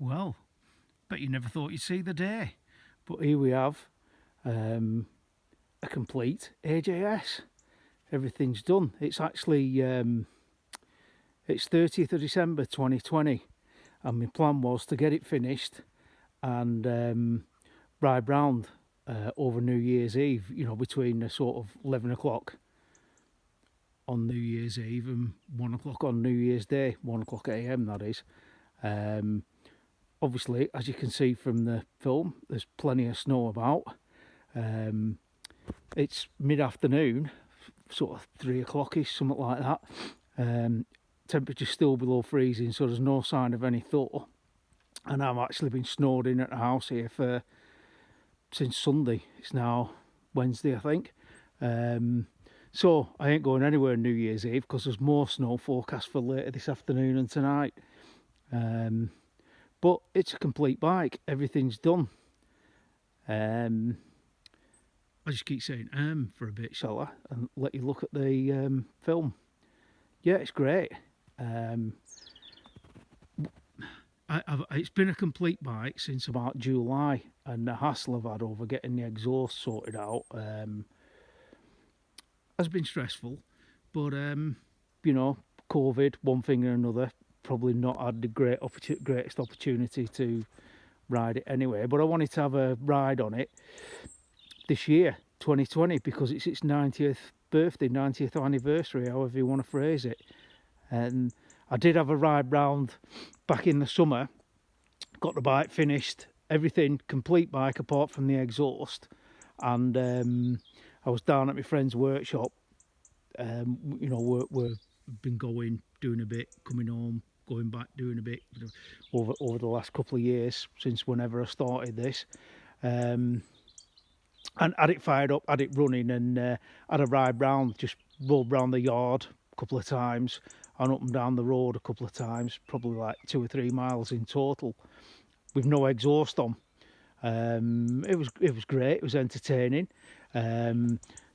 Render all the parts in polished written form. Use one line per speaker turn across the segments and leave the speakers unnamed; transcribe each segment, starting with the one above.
Well, bet you never thought you'd see the day. But here we have a complete AJS. Everything's done. It's actually it's 30th of December 2020, and my plan was to get it finished and ride round over New Year's Eve, you know, between the sort of 11 o'clock on New Year's Eve and 1 o'clock on New Year's Day, 1 o'clock AM that is. Obviously, as you can see from the film, there's plenty of snow about. It's mid-afternoon, sort of 3 o'clock-ish, something like that. Temperature's still below freezing, so there's no sign of any thaw. And I've actually been snowed in at the house here since Sunday. It's now Wednesday, I think. So I ain't going anywhere New Year's Eve because there's more snow forecast for later this afternoon and tonight. But it's a complete bike. Everything's done. I just keep saying for a bit, shall I? And let you look at the film. Yeah, it's great. It's been a complete bike since about July, and the hassle I've had over getting the exhaust sorted out has been stressful. But you know, COVID, one thing or another, probably not had the greatest opportunity to ride it anyway. But I wanted to have a ride on it this year, 2020, because it's its 90th birthday, 90th anniversary, however you want to phrase it. And I did have a ride round back in the summer, got the bike finished, everything, complete bike apart from the exhaust. And I was down at my friend's workshop. You know, we've been going, doing a bit, coming home, going back, doing a bit over the last couple of years since whenever I started this. And had it fired up, had it running, and had a ride round, just rolled round the yard a couple of times and up and down the road a couple of times, probably like 2 or 3 miles in total, with no exhaust on. It was great. It was entertaining.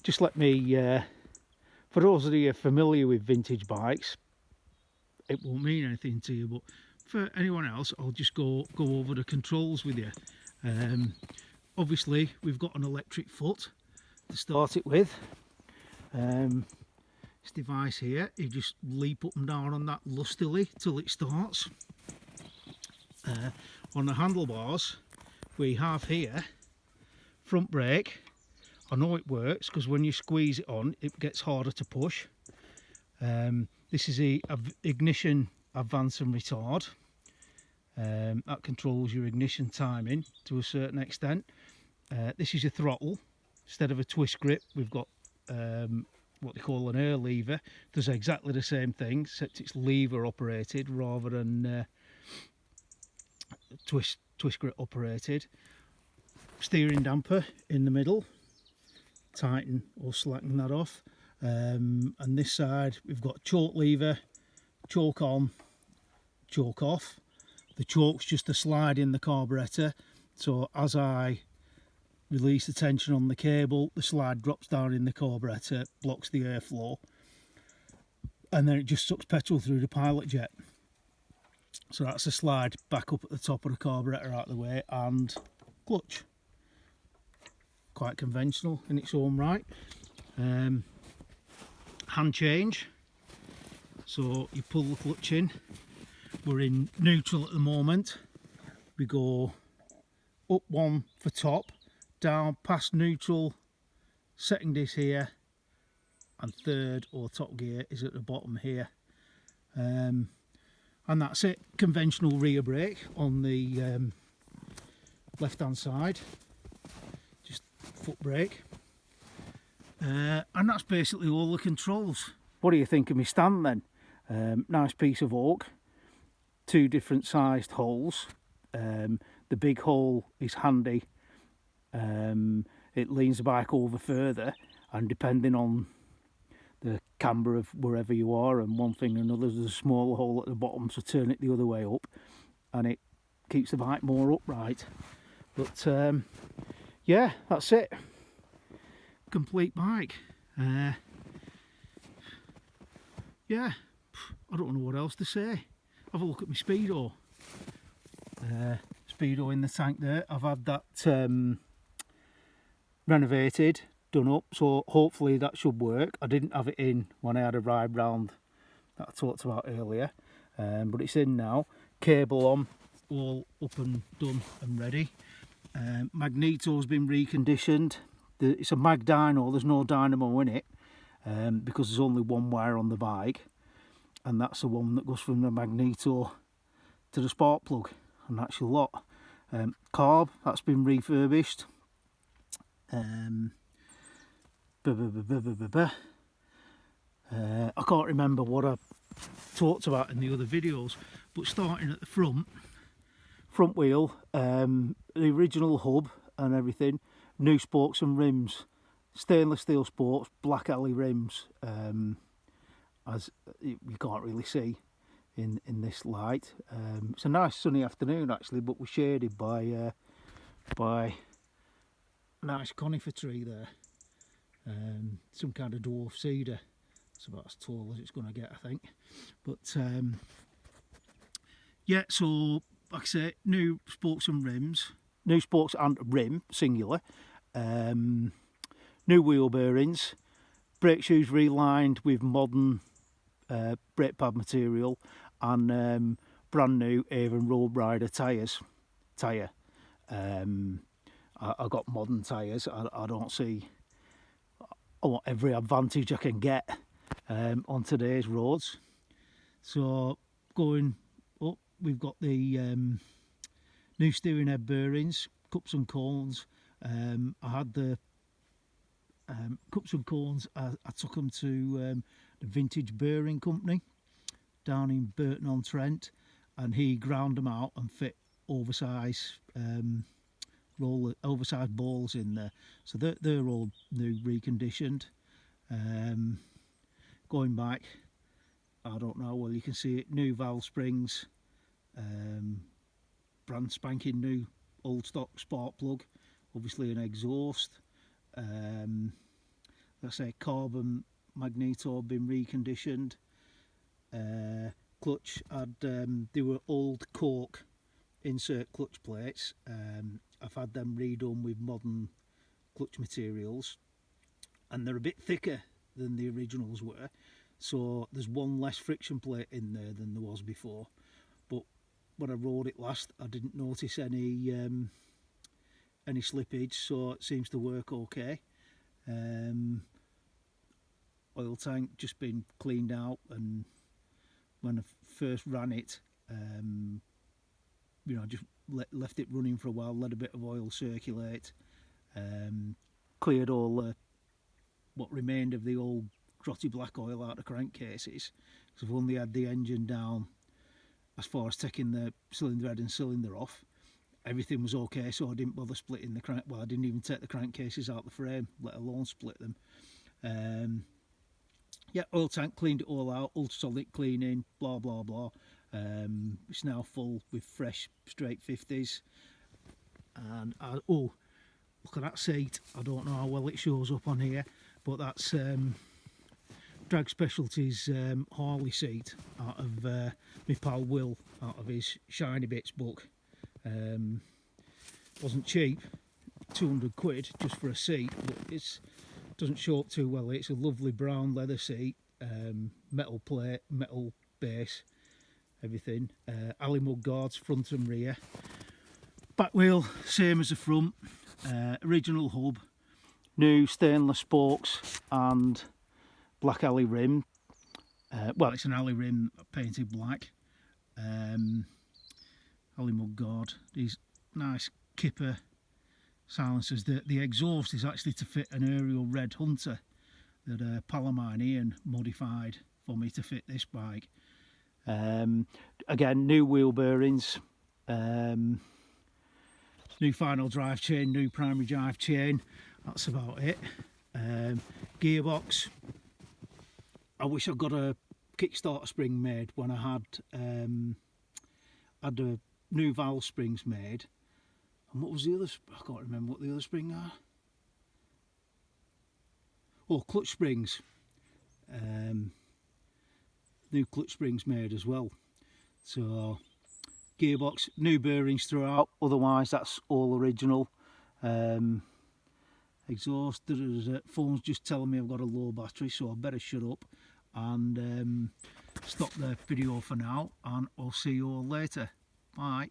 Just let me, for those of you familiar with vintage bikes, it won't mean anything to you, but for anyone else, I'll just go over the controls with you. Obviously, we've got an electric foot to start it with. This device here, you just leap up and down on that lustily till it starts. On the handlebars, we have here front brake. I know it works because when you squeeze it on, it gets harder to push. This is the ignition advance and retard. That controls your ignition timing to a certain extent. This is your throttle. Instead of a twist grip, we've got what they call an air lever. Does exactly the same thing, except it's lever operated rather than twist grip operated. Steering damper in the middle, tighten or slacken that off. And this side we've got choke lever, choke on, choke off. The choke's just a slide in the carburettor, so as I release the tension on the cable, the slide drops down in the carburettor, blocks the airflow, and then it just sucks petrol through the pilot jet. So that's a slide back up at the top of the carburettor out of the way, and clutch. Quite conventional in its own right. Hand change, so you pull the clutch in. We're in neutral at the moment. We go up one for top, down past neutral, second is here, and third or top gear is at the bottom here. And that's it. Conventional rear brake on the left hand side, just foot brake, and that's basically all the controls. What do you think of my stand then? Nice piece of oak, 2 different sized holes. The big hole is handy. It leans the bike over further, and depending on the camber of wherever you are and one thing or another, there's a smaller hole at the bottom, so turn it the other way up and it keeps the bike more upright. But yeah, that's it. Complete bike. Yeah, I don't know what else to say. Have a look at my speedo. speedo in the tank there. I've had that renovated, done up, so hopefully that should work. I didn't have it in when I had a ride round that I talked about earlier, but it's in now. Cable on, all up and done and ready. Magneto's been reconditioned. It's a mag dyno, there's no dynamo in it, because there's only one wire on the bike, and that's the one that goes from the magneto to the spark plug, and that's your lot. Carb, that's been refurbished. I can't remember what I talked about in the other videos, but starting at the front wheel, the original hub and everything, new spokes and rims, stainless steel spokes, black alley rims, as you can't really see in this light. It's a nice sunny afternoon actually, but we're shaded by a nice conifer tree there, some kind of dwarf cedar. It's about as tall as it's going to get, I think. But yeah, so like I say, new spokes and rims, new spokes and rim singular, new wheel bearings, brake shoes relined with modern brake pad material, and brand new Avon Road Rider tyres. I got modern tyres. I don't see. I want every advantage I can get on today's roads. So going up, we've got the new steering head bearings, cups and cones. I had the cups and cones. I took them to the Vintage Bearing Company down in Burton-on-Trent, and he ground them out and fit oversized oversized balls in there, so they're all new, reconditioned. Going back, I don't know, well you can see it, new valve springs, brand spanking new old stock spark plug, obviously an exhaust. Let's say carbon magneto been reconditioned. Clutch they were old cork insert clutch plates. I've had them redone with modern clutch materials, and they're a bit thicker than the originals were, so there's one less friction plate in there than there was before. But when I rode it last, I didn't notice any slippage, so it seems to work okay. Oil tank just been cleaned out, and when I first ran it, just left it running for a while, let a bit of oil circulate, cleared all what remained of the old grotty black oil out of crankcases, because I've only had the engine down as far as taking the cylinder head and cylinder off. Everything was okay, so I didn't bother splitting the crank. Well, I didn't even take the crankcases out the frame, let alone split them. Yeah, oil tank, cleaned it all out, ultrasonic cleaning, blah blah blah. It's now full with fresh straight 50s. And oh, look at that seat. I don't know how well it shows up on here, but that's Drag Specialties Harley seat out of my pal Will, out of his Shiny Bits book. Wasn't cheap, 200 quid just for a seat, but it doesn't show up too well. It's a lovely brown leather seat, metal plate, metal base, everything. alley mud guards front and rear. Back wheel same as the front, original hub, new stainless spokes and black alley rim. Well, it's an alley rim painted black. Alley mud guard, these nice Kipper silencers. The exhaust is actually to fit an aerial red Hunter that Palomine Ian modified for me to fit this bike. Again, new wheel bearings, new final drive chain, new primary drive chain. That's about it. Gearbox, I wish I'd got a Kickstarter spring made when I had the new valve springs made. And what was the other? I can't remember what the other spring are. Oh, clutch springs. New clutch springs made as well. So gearbox, new bearings throughout, otherwise that's all original. Exhaust, phone's just telling me I've got a low battery, so I better shut up and stop the video for now, and I'll see you all later. Bye.